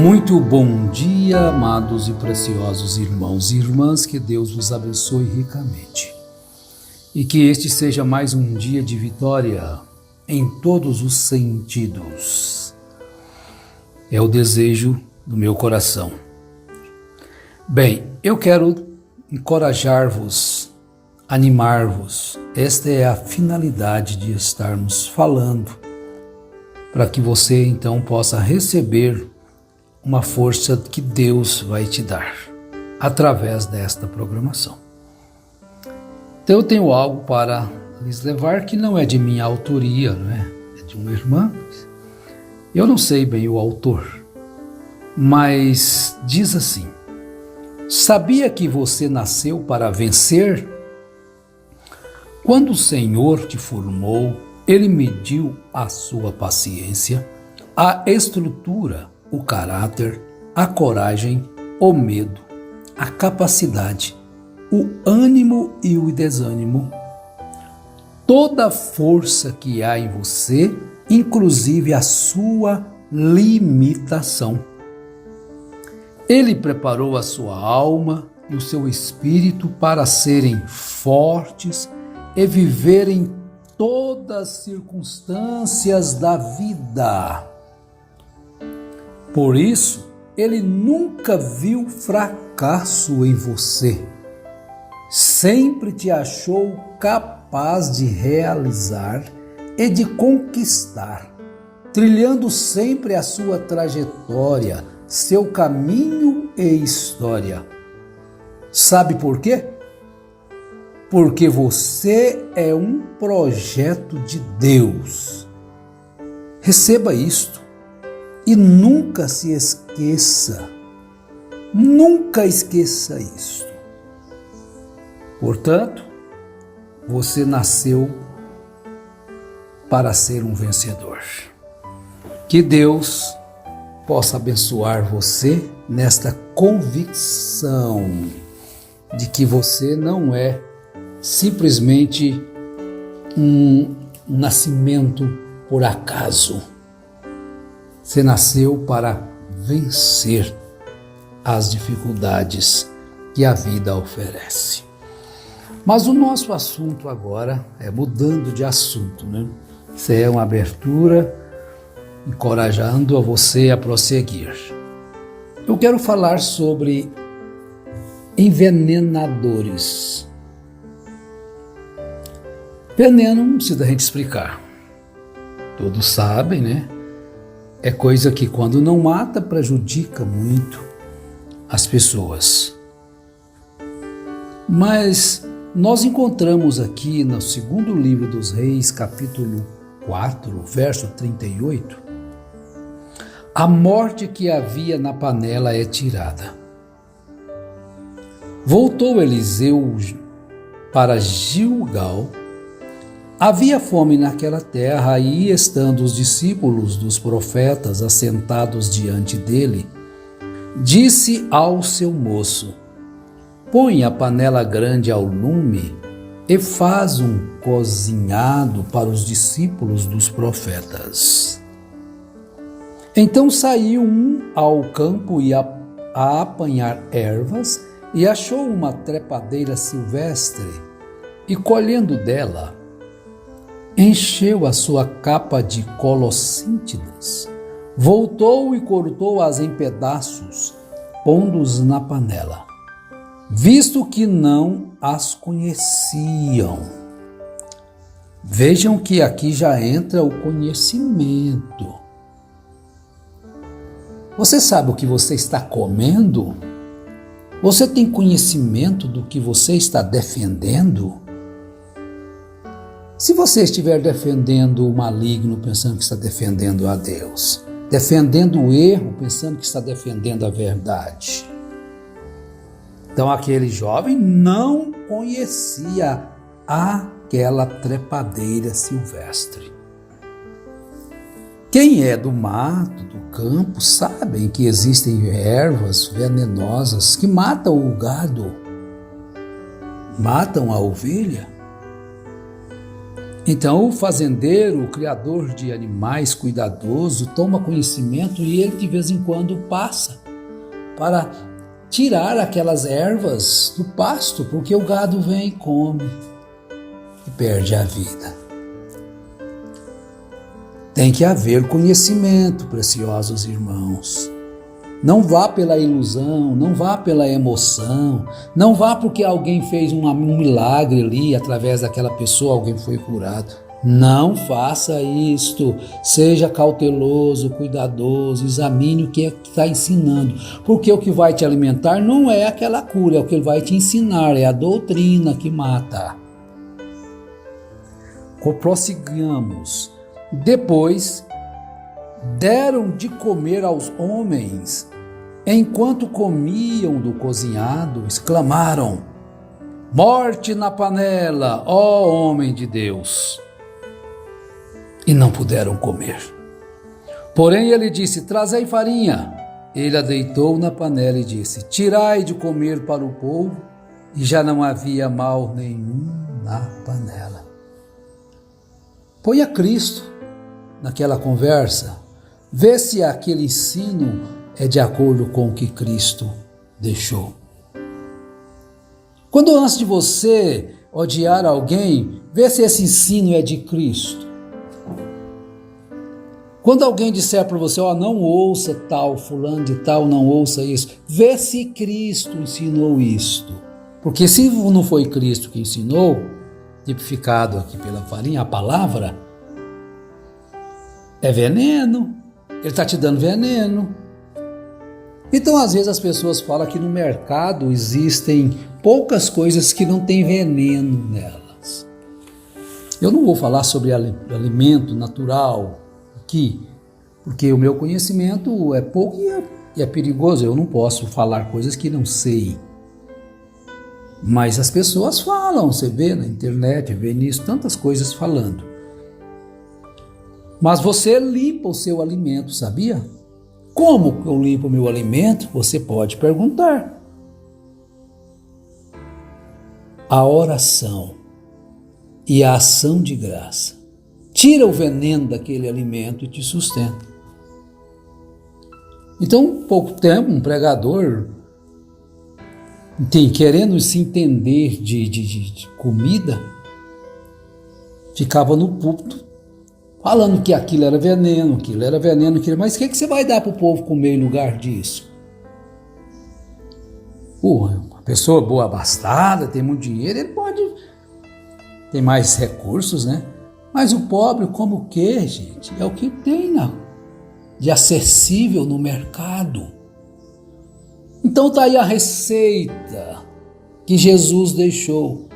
Muito bom dia, amados e preciosos irmãos e irmãs, que Deus vos abençoe ricamente. E que este seja mais um dia de vitória em todos os sentidos. É o desejo do meu coração. Bem, eu quero encorajar-vos, animar-vos. Esta é a finalidade de estarmos falando, para que você então possa receber uma força que Deus vai te dar através desta programação. Então eu tenho algo para lhes levar que não é de minha autoria, não é? É de uma irmã. Eu não sei bem o autor, mas diz assim: sabia que você nasceu para vencer? Quando o Senhor te formou, Ele mediu a sua paciência, a estrutura, o caráter, a coragem, o medo, a capacidade, o ânimo e o desânimo, toda a força que há em você, inclusive a sua limitação. Ele preparou a sua alma e o seu espírito para serem fortes e viverem todas as circunstâncias da vida. Por isso, Ele nunca viu fracasso em você. Sempre te achou capaz de realizar e de conquistar, trilhando sempre a sua trajetória, seu caminho e história. Sabe por quê? Porque você é um projeto de Deus. Receba isto e nunca se esqueça, nunca esqueça isto. Portanto, você nasceu para ser um vencedor. Que Deus possa abençoar você nesta convicção de que você não é simplesmente um nascimento por acaso. Você nasceu para vencer as dificuldades que a vida oferece. Mas o nosso assunto agora é mudando de assunto, né? Isso é uma abertura, encorajando a você a prosseguir. Eu quero falar sobre envenenadores. Veneno não precisa a gente explicar. Todos sabem, né? É coisa que quando não mata, prejudica muito as pessoas. Mas nós encontramos aqui no segundo livro dos Reis, capítulo 4, verso 38, a morte que havia na panela é tirada. Voltou Eliseu para Gilgal. Havia fome naquela terra e, estando os discípulos dos profetas assentados diante dele, disse ao seu moço: põe a panela grande ao lume e faz um cozinhado para os discípulos dos profetas. Então saiu um ao campo a apanhar ervas e achou uma trepadeira silvestre e, colhendo dela, encheu a sua capa de colossíntidas, voltou e cortou-as em pedaços, pondo-os na panela, visto que não as conheciam. Vejam que aqui já entra o conhecimento. Você sabe o que você está comendo? Você tem conhecimento do que você está defendendo? Se você estiver defendendo o maligno, pensando que está defendendo a Deus, defendendo o erro, pensando que está defendendo a verdade. Então aquele jovem não conhecia aquela trepadeira silvestre. Quem é do mato, do campo, sabem que existem ervas venenosas que matam o gado, matam a ovelha. Então o fazendeiro, o criador de animais, cuidadoso, toma conhecimento e ele de vez em quando passa para tirar aquelas ervas do pasto, porque o gado vem e come e perde a vida. Tem que haver conhecimento, preciosos irmãos. Não vá pela ilusão, não vá pela emoção, não vá porque alguém fez um milagre ali, através daquela pessoa alguém foi curado. Não faça isto, seja cauteloso, cuidadoso, examine o que está ensinando, porque o que vai te alimentar não é aquela cura, é o que ele vai te ensinar, é a doutrina que mata. Prossigamos. Depois deram de comer aos homens. Enquanto comiam do cozinhado, exclamaram: morte na panela, ó homem de Deus! E não puderam comer. Porém ele disse: trazei farinha. Ele a deitou na panela e disse: tirai de comer para o povo. E já não havia mal nenhum na panela. Ponha Cristo naquela conversa. Vê se aquele ensino é de acordo com o que Cristo deixou. Quando antes de você odiar alguém, vê se esse ensino é de Cristo. Quando alguém disser para você, não ouça tal, fulano de tal, não ouça isso, vê se Cristo ensinou isto. Porque se não foi Cristo que ensinou, tipificado aqui pela farinha, a palavra, é veneno, ele está te dando veneno. Então, às vezes, as pessoas falam que no mercado existem poucas coisas que não tem veneno nelas. Eu não vou falar sobre alimento natural aqui, porque o meu conhecimento é pouco e é perigoso. Eu não posso falar coisas que não sei. Mas as pessoas falam, você vê na internet, vê nisso, tantas coisas falando. Mas você limpa o seu alimento, sabia? Como eu limpo o meu alimento? Você pode perguntar. A oração e a ação de graça tira o veneno daquele alimento e te sustenta. Então, pouco tempo, um pregador querendo se entender de comida, ficava no púlpito falando que aquilo era veneno, mas o que você vai dar para o povo comer em lugar disso? Uma pessoa boa, abastada, tem muito dinheiro, ele pode ter mais recursos, né? Mas o pobre come o quê, gente? É o que tem de acessível no mercado. Então está aí a receita que Jesus deixou.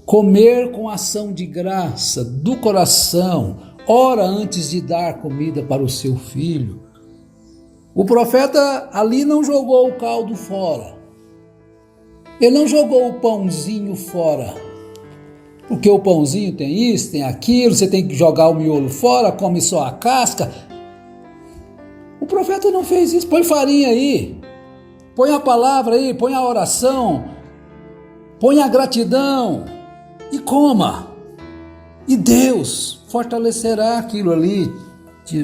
Comer com ação de graça, do coração, ora antes de dar comida para o seu filho. O profeta ali não jogou o caldo fora. Ele não jogou o pãozinho fora. Porque o pãozinho tem isso, tem aquilo, você tem que jogar o miolo fora, come só a casca. O profeta não fez isso. Põe farinha aí, põe a palavra aí, põe a oração, põe a gratidão. E coma, e Deus fortalecerá aquilo ali,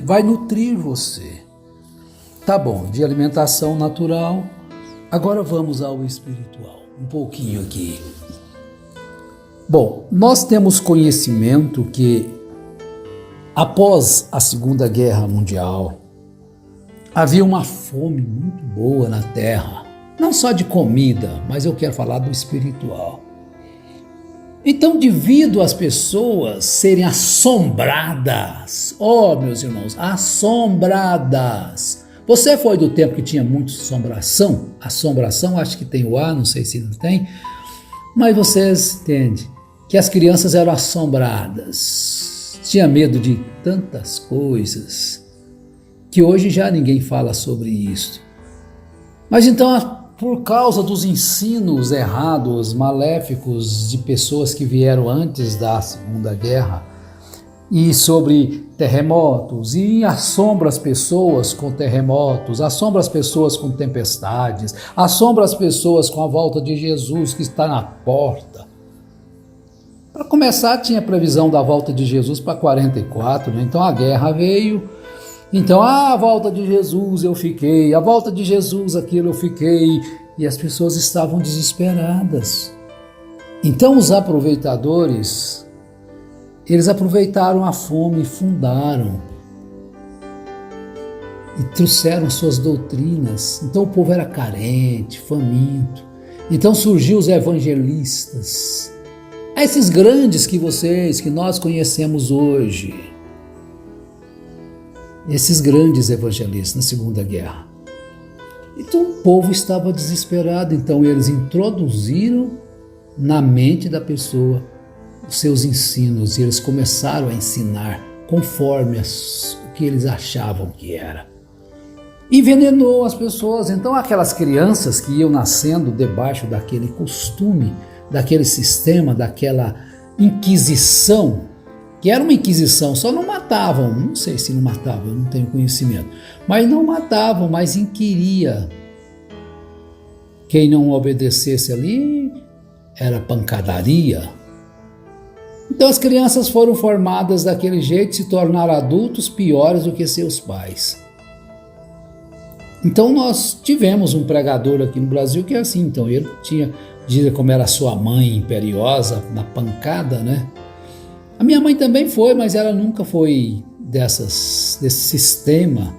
vai nutrir você. Tá bom, de alimentação natural, agora vamos ao espiritual, um pouquinho aqui. Bom, nós temos conhecimento que após a Segunda Guerra Mundial, havia uma fome muito boa na terra, não só de comida, mas eu quero falar do espiritual. Então, devido às pessoas serem assombradas, meus irmãos, assombradas. Você foi do tempo que tinha muito assombração? Assombração, acho que tem o A, não sei se não tem. Mas vocês entendem que as crianças eram assombradas. Tinha medo de tantas coisas, que hoje já ninguém fala sobre isso. Mas então, por causa dos ensinos errados, maléficos de pessoas que vieram antes da Segunda Guerra, e sobre terremotos, e assombra as pessoas com terremotos, assombra as pessoas com tempestades, assombra as pessoas com a volta de Jesus que está na porta. Para começar, tinha previsão da volta de Jesus para 44, né? Então a guerra veio. Então, a volta de Jesus eu fiquei, a volta de Jesus aquilo eu fiquei. E as pessoas estavam desesperadas. Então os aproveitadores, eles aproveitaram a fome e fundaram. E trouxeram suas doutrinas. Então o povo era carente, faminto. Então surgiu os evangelistas. Esses grandes que nós conhecemos hoje. Esses grandes evangelistas na Segunda Guerra. Então o povo estava desesperado. Então eles introduziram na mente da pessoa os seus ensinos. E eles começaram a ensinar conforme o que eles achavam que era. Envenenou as pessoas. Então aquelas crianças que iam nascendo debaixo daquele costume, daquele sistema, daquela inquisição, que era uma inquisição, só não matavam, não sei se não matavam, eu não tenho conhecimento, mas não matavam, mas inquiria. Quem não obedecesse ali era pancadaria. Então as crianças foram formadas daquele jeito, se tornaram adultos piores do que seus pais. Então nós tivemos um pregador aqui no Brasil que é assim, então ele dizia como era sua mãe imperiosa, na pancada, né? A minha mãe também foi, mas ela nunca foi desse sistema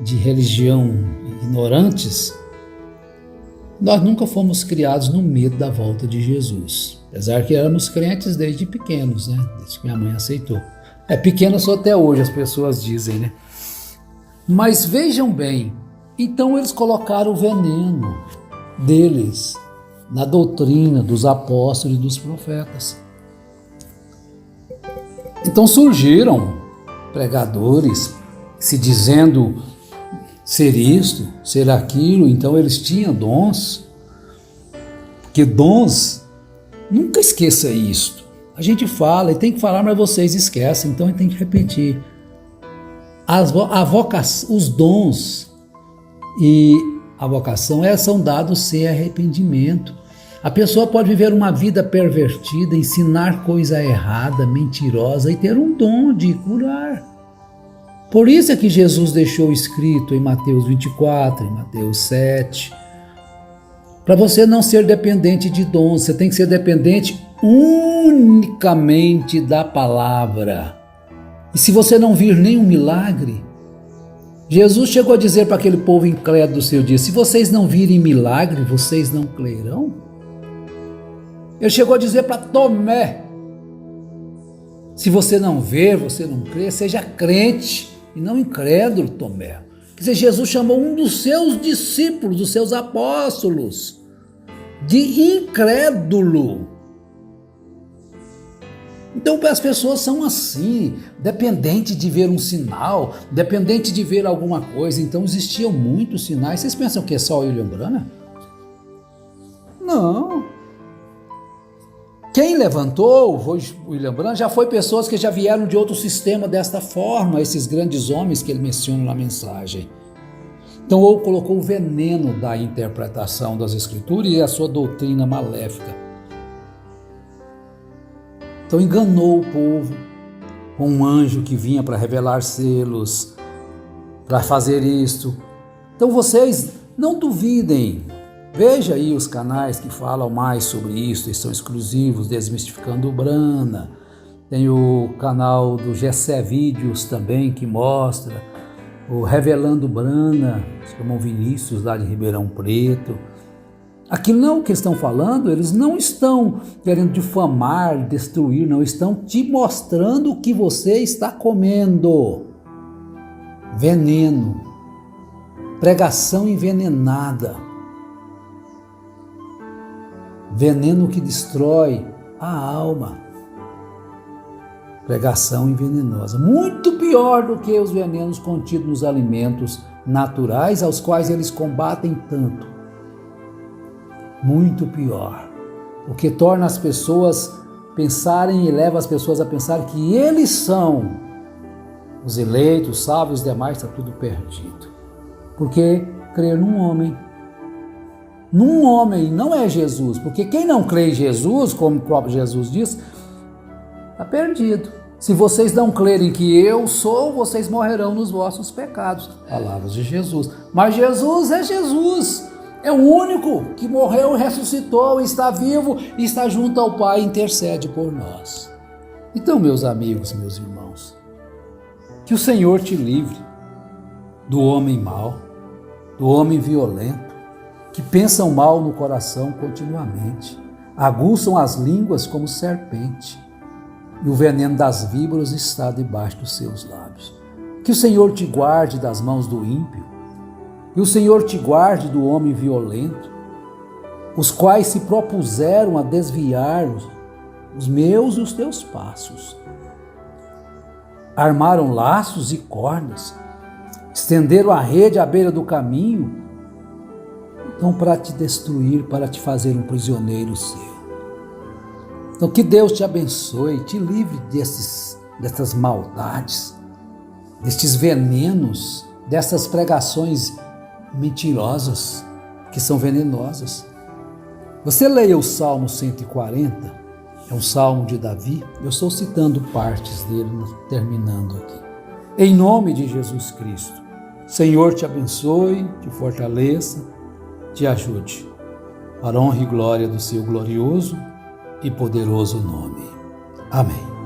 de religião ignorantes. Nós nunca fomos criados no medo da volta de Jesus, apesar que éramos crentes desde pequenos, né? Desde que minha mãe aceitou. Pequeno sou até hoje, as pessoas dizem, né? Mas vejam bem, então eles colocaram o veneno deles na doutrina dos apóstolos e dos profetas. Então surgiram pregadores se dizendo ser isto, ser aquilo. Então eles tinham dons, porque dons, nunca esqueça isto. A gente fala e tem que falar, mas vocês esquecem, então a gente tem que repetir. Os dons e a vocação são dados sem arrependimento. A pessoa pode viver uma vida pervertida, ensinar coisa errada, mentirosa e ter um dom de curar. Por isso é que Jesus deixou escrito em Mateus 24, em Mateus 7, para você não ser dependente de dons, você tem que ser dependente unicamente da palavra. E se você não vir nenhum milagre, Jesus chegou a dizer para aquele povo incrédulo do seu dia, se vocês não virem milagre, vocês não crerão? Ele chegou a dizer para Tomé, se você não ver, você não crê, seja crente e não incrédulo, Tomé. Quer dizer, Jesus chamou um dos seus discípulos, dos seus apóstolos, de incrédulo. Então as pessoas são assim, dependente de ver um sinal, dependente de ver alguma coisa. Então existiam muitos sinais. Vocês pensam que é só o William Branham? Não. Quem levantou o William Branham já foi pessoas que já vieram de outro sistema desta forma, esses grandes homens que ele menciona na mensagem. Então ou colocou o veneno da interpretação das escrituras e a sua doutrina maléfica. Então enganou o povo com um anjo que vinha para revelar selos, para fazer isto. Então vocês não duvidem, veja aí os canais que falam mais sobre isso, eles são exclusivos, Desmistificando Brana, tem o canal do Gessé Vídeos também que mostra, o Revelando Brana, se chamam Vinícius lá de Ribeirão Preto. Aquilo não que estão falando, eles não estão querendo difamar, destruir, não, estão te mostrando o que você está comendo. Veneno, pregação envenenada, veneno que destrói a alma, pregação envenenosa, muito pior do que os venenos contidos nos alimentos naturais, aos quais eles combatem tanto. Muito pior, o que torna as pessoas pensarem e leva as pessoas a pensar que eles são os eleitos, salvos, os demais, está tudo perdido. Porque crer num homem não é Jesus, porque quem não crê em Jesus, como o próprio Jesus diz, está perdido. Se vocês não crerem que eu sou, vocês morrerão nos vossos pecados. Palavras de Jesus. Mas Jesus é Jesus. É o único que morreu, ressuscitou, está vivo e está junto ao Pai e intercede por nós. Então, meus amigos, meus irmãos, que o Senhor te livre do homem mau, do homem violento, que pensam mal no coração continuamente, aguçam as línguas como serpente, e o veneno das víboras está debaixo dos seus lábios. Que o Senhor te guarde das mãos do ímpio, que o Senhor te guarde do homem violento, os quais se propuseram a desviar os meus e os teus passos. Armaram laços e cordas, estenderam a rede à beira do caminho, então para te destruir, para te fazer um prisioneiro seu. Então que Deus te abençoe, te livre dessas maldades, destes venenos, dessas pregações mentirosas, que são venenosas. Você leia o Salmo 140, é um salmo de Davi, eu estou citando partes dele, terminando aqui. Em nome de Jesus Cristo, Senhor te abençoe, te fortaleça, te ajude, para a honra e glória do seu glorioso e poderoso nome. Amém.